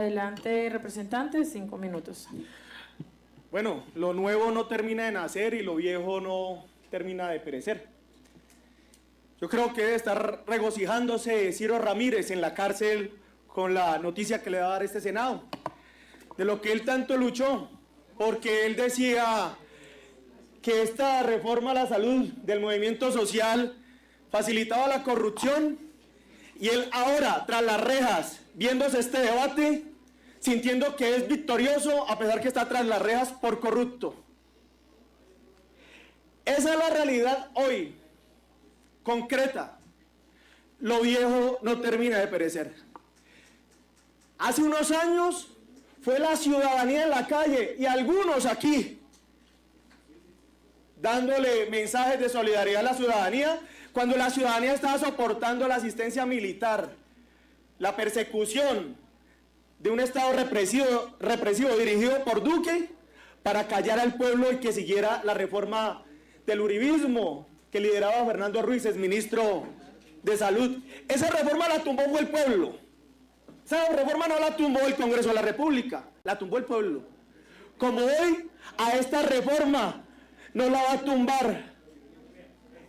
Adelante, representante, 5 minutos. Bueno, lo nuevo no termina de nacer y lo viejo no termina de perecer. Yo creo que debe estar regocijándose Ciro Ramírez en la cárcel con la noticia que le va a dar este Senado, de lo que él tanto luchó, porque él decía que esta reforma a la salud del movimiento social facilitaba la corrupción, y él ahora, tras las rejas, viéndose este debate, sintiendo que es victorioso a pesar que está tras las rejas por corrupto. Esa es la realidad hoy, concreta. Lo viejo no termina de perecer. Hace unos años fue la ciudadanía en la calle y algunos aquí dándole mensajes de solidaridad a la ciudadanía cuando la ciudadanía estaba soportando la asistencia militar, la persecución de un Estado represivo dirigido por Duque para callar al pueblo y que siguiera la reforma del uribismo que lideraba Fernando Ruiz, exministro de Salud. Esa reforma la tumbó fue el pueblo. Esa reforma no la tumbó el Congreso de la República, la tumbó el pueblo. Como hoy, a esta reforma no la va a tumbar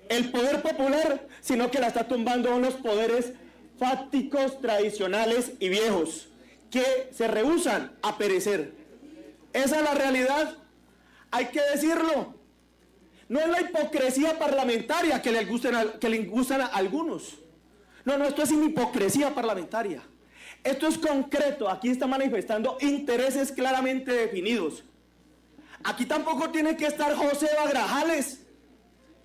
el poder popular, sino que la está tumbando los poderes fácticos, tradicionales y viejos, que se rehúsan a perecer. Esa es la realidad, hay que decirlo. No es la hipocresía parlamentaria que le gustan a algunos. No, esto es hipocresía parlamentaria. Esto es concreto, aquí está manifestando intereses claramente definidos. Aquí tampoco tiene que estar José Grajales,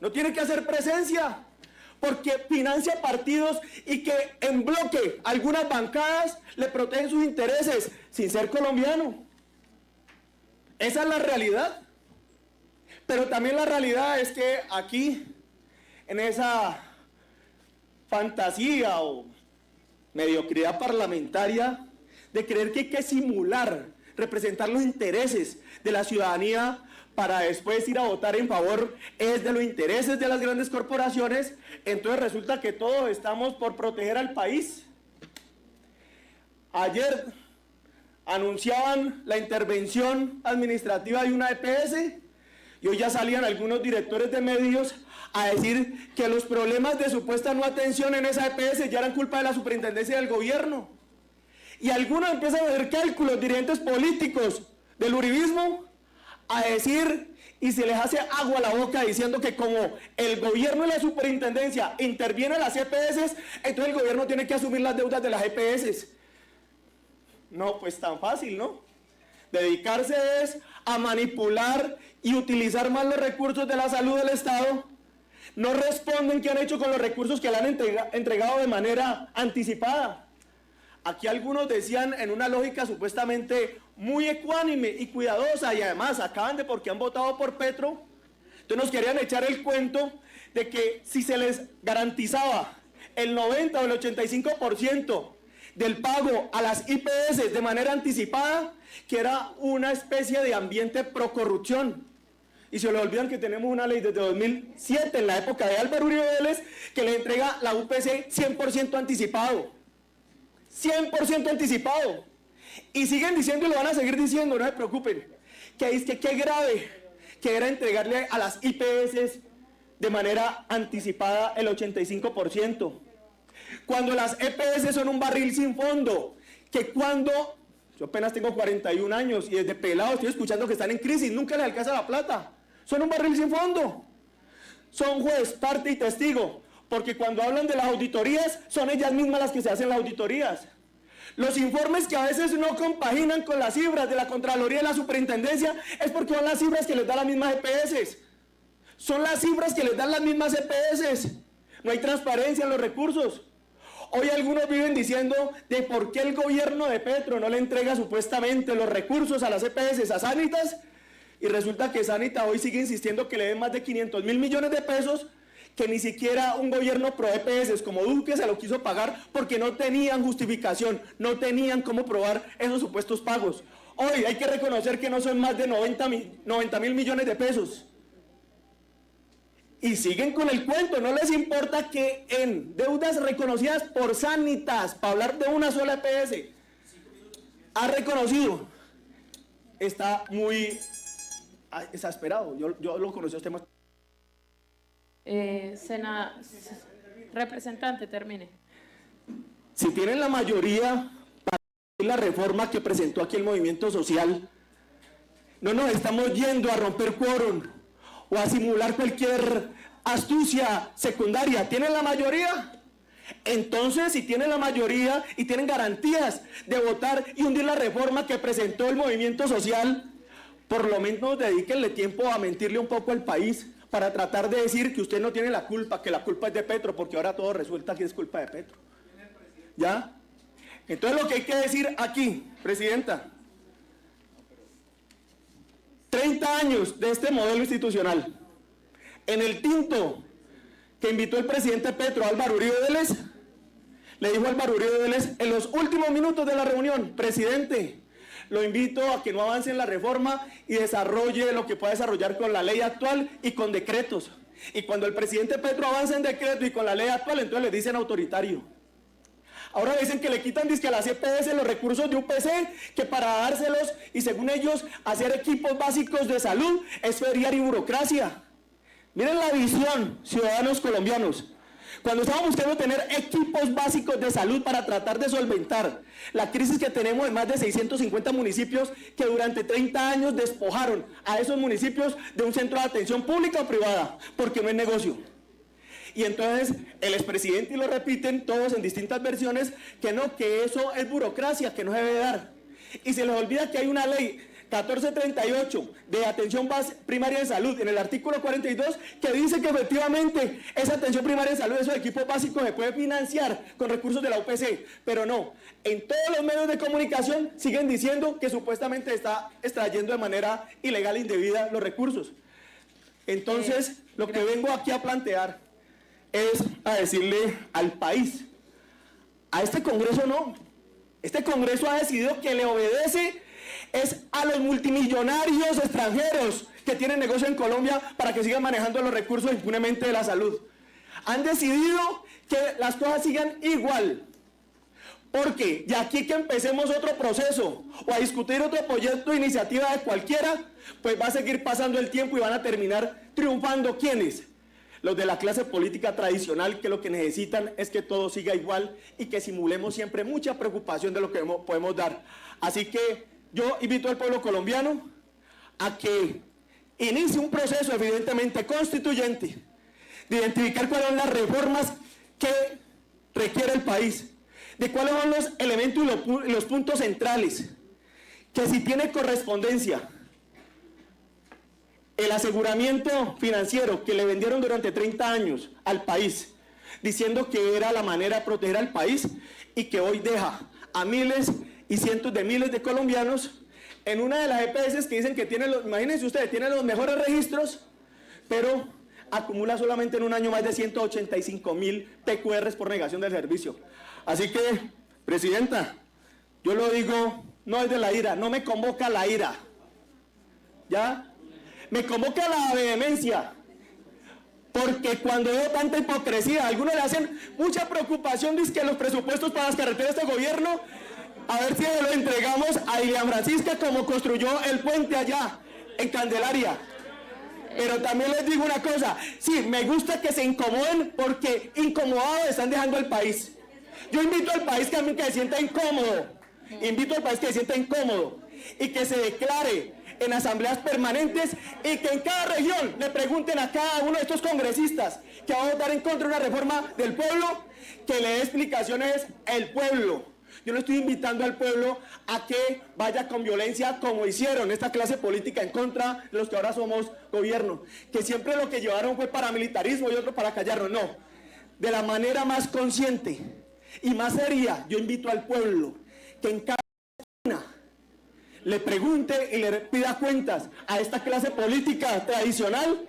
no tiene que hacer presencia, porque financia partidos y que en bloque algunas bancadas le protegen sus intereses sin ser colombiano. Esa es la realidad. Pero también la realidad es que aquí, en esa fantasía o mediocridad parlamentaria de creer que hay que simular, representar los intereses de la ciudadanía para después ir a votar en favor es de los intereses de las grandes corporaciones, entonces resulta que todos estamos por proteger al país. Ayer anunciaban la intervención administrativa de una EPS y hoy ya salían algunos directores de medios a decir que los problemas de supuesta no atención en esa EPS ya eran culpa de la superintendencia del gobierno. Y algunos empiezan a hacer cálculos, dirigentes políticos del uribismo, a decir y se les hace agua a la boca diciendo que como el gobierno y la superintendencia intervienen en las EPS, entonces el gobierno tiene que asumir las deudas de las EPS. No, pues tan fácil, ¿no? Dedicarse es a manipular y utilizar más los recursos de la salud del Estado. No responden qué han hecho con los recursos que le han entregado de manera anticipada. Aquí algunos decían en una lógica supuestamente muy ecuánime y cuidadosa, y además acaban de porque han votado por Petro, entonces nos querían echar el cuento de que si se les garantizaba el 90 o el 85% del pago a las IPS de manera anticipada, que era una especie de ambiente pro corrupción. Y se le olvidan que tenemos una ley desde 2007, en la época de Álvaro Uribe Vélez, que le entrega la UPC 100% anticipado. 100% anticipado. Y siguen diciendo y lo van a seguir diciendo, no se preocupen, que es que qué grave que era entregarle a las IPS de manera anticipada el 85%. Cuando las EPS son un barril sin fondo, que cuando, yo apenas tengo 41 años y desde pelado estoy escuchando que están en crisis, nunca les alcanza la plata, son un barril sin fondo. Son juez, parte y testigo, porque cuando hablan de las auditorías, son ellas mismas las que se hacen las auditorías. Los informes que a veces no compaginan con las cifras de la Contraloría y la Superintendencia es porque son las cifras que les dan las mismas EPS. Son las cifras que les dan las mismas EPS. No hay transparencia en los recursos. Hoy algunos viven diciendo de por qué el gobierno de Petro no le entrega supuestamente los recursos a las EPS, a Sanitas, y resulta que Sanita hoy sigue insistiendo que le den más de 500.000 millones de pesos, que ni siquiera un gobierno pro EPS como Duque se lo quiso pagar porque no tenían justificación, no tenían cómo probar esos supuestos pagos. Hoy hay que reconocer que no son más de 90.000 millones de pesos. Y siguen con el cuento, no les importa que en deudas reconocidas por Sanitas, para hablar de una sola EPS, ha reconocido, está muy exasperado. Yo lo conocí a usted más. Representante, termine. Si tienen la mayoría para la reforma que presentó aquí el movimiento social, no nos estamos yendo a romper quórum o a simular cualquier astucia secundaria. ¿Tienen la mayoría? Entonces, si tienen la mayoría y tienen garantías de votar y hundir la reforma que presentó el movimiento social, por lo menos dedíquenle tiempo a mentirle un poco al país para tratar de decir que usted no tiene la culpa, que la culpa es de Petro, porque ahora todo resulta que es culpa de Petro. ¿Ya? Entonces lo que hay que decir aquí, Presidenta, 30 años de este modelo institucional. En el tinto que invitó el presidente Petro, Álvaro Uribe Vélez, le dijo a Álvaro Uribe Vélez en los últimos minutos de la reunión: presidente, lo invito a que no avance en la reforma y desarrolle lo que pueda desarrollar con la ley actual y con decretos. Y cuando el presidente Petro avanza en decreto y con la ley actual, entonces le dicen autoritario. Ahora dicen que le quitan a la CPS los recursos de UPC, que para dárselos y según ellos hacer equipos básicos de salud es feriar y burocracia. Miren la visión, ciudadanos colombianos. Cuando estamos buscando tener equipos básicos de salud para tratar de solventar la crisis que tenemos en más de 650 municipios que durante 30 años despojaron a esos municipios de un centro de atención pública o privada, porque no es negocio. Y entonces el expresidente, y lo repiten todos en distintas versiones, que no, que eso es burocracia, que no se debe dar. Y se les olvida que hay una ley 1438 de atención primaria de salud en el artículo 42 que dice que efectivamente esa atención primaria de salud, esos equipos básicos se puede financiar con recursos de la UPC, pero no, en todos los medios de comunicación siguen diciendo que supuestamente está extrayendo de manera ilegal e indebida los recursos. Entonces lo que vengo aquí a plantear es a decirle al país, a este Congreso no, este Congreso ha decidido que le obedece es a los multimillonarios extranjeros que tienen negocio en Colombia para que sigan manejando los recursos impunemente de la salud. Han decidido que las cosas sigan igual, porque de aquí que empecemos otro proceso o a discutir otro proyecto de iniciativa de cualquiera, pues va a seguir pasando el tiempo y van a terminar triunfando. ¿Quiénes? Los de la clase política tradicional, que lo que necesitan es que todo siga igual y que simulemos siempre mucha preocupación de lo que podemos dar. Así que yo invito al pueblo colombiano a que inicie un proceso evidentemente constituyente de identificar cuáles son las reformas que requiere el país, de cuáles son los elementos y los puntos centrales, que si tiene correspondencia el aseguramiento financiero que le vendieron durante 30 años al país, diciendo que era la manera de proteger al país y que hoy deja a miles y cientos de miles de colombianos en una de las EPS que dicen que tiene los, imagínense ustedes, tiene los mejores registros, pero acumula solamente en un año más de 185.000 PQRs por negación del servicio. Así que, Presidenta, yo lo digo, no es de la ira, no me convoca la ira, ¿ya? Me convoca la vehemencia, porque cuando veo tanta hipocresía, algunos le hacen mucha preocupación, dice que los presupuestos para las carreteras de este gobierno, a ver si lo entregamos a Ilian Francisca como construyó el puente allá en Candelaria. Pero también les digo una cosa, sí, me gusta que se incomoden porque incomodados están dejando el país. Yo invito al país que a mí que se sienta incómodo, invito al país que se sienta incómodo y que se declare en asambleas permanentes y que en cada región le pregunten a cada uno de estos congresistas que va a votar en contra de una reforma del pueblo, que le dé explicaciones el pueblo. Yo no estoy invitando al pueblo a que vaya con violencia como hicieron esta clase política en contra de los que ahora somos gobierno, que siempre lo que llevaron fue paramilitarismo y otro para callarnos. No, de la manera más consciente y más seria, yo invito al pueblo que en cada esquina le pregunte y le pida cuentas a esta clase política tradicional,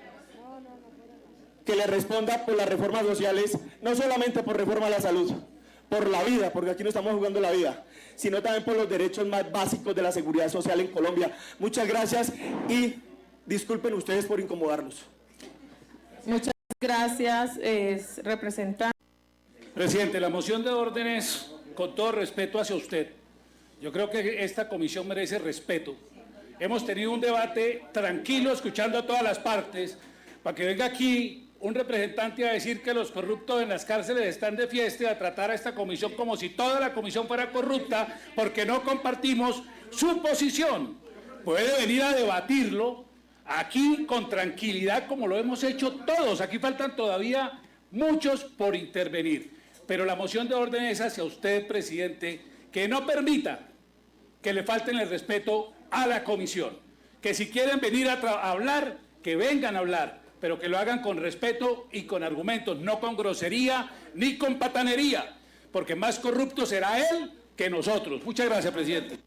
que le responda por las reformas sociales, no solamente por reforma a la salud, por la vida, porque aquí no estamos jugando la vida, sino también por los derechos más básicos de la seguridad social en Colombia. Muchas gracias y disculpen ustedes por incomodarnos. Muchas gracias, representante. Presidente, la moción de orden es, con todo respeto hacia usted, Yo creo que esta comisión merece respeto. Hemos tenido un debate tranquilo, escuchando a todas las partes, para que venga aquí un representante a decir que los corruptos en las cárceles están de fiesta y a tratar a esta comisión como si toda la comisión fuera corrupta, porque no compartimos su posición. Puede venir a debatirlo aquí con tranquilidad, como lo hemos hecho todos. Aquí faltan todavía muchos por intervenir. Pero la moción de orden es hacia usted, presidente, que no permita que le falten el respeto a la comisión. Que si quieren venir a hablar, que vengan a hablar, pero que lo hagan con respeto y con argumentos, no con grosería ni con patanería, porque más corrupto será él que nosotros. Muchas gracias, presidente.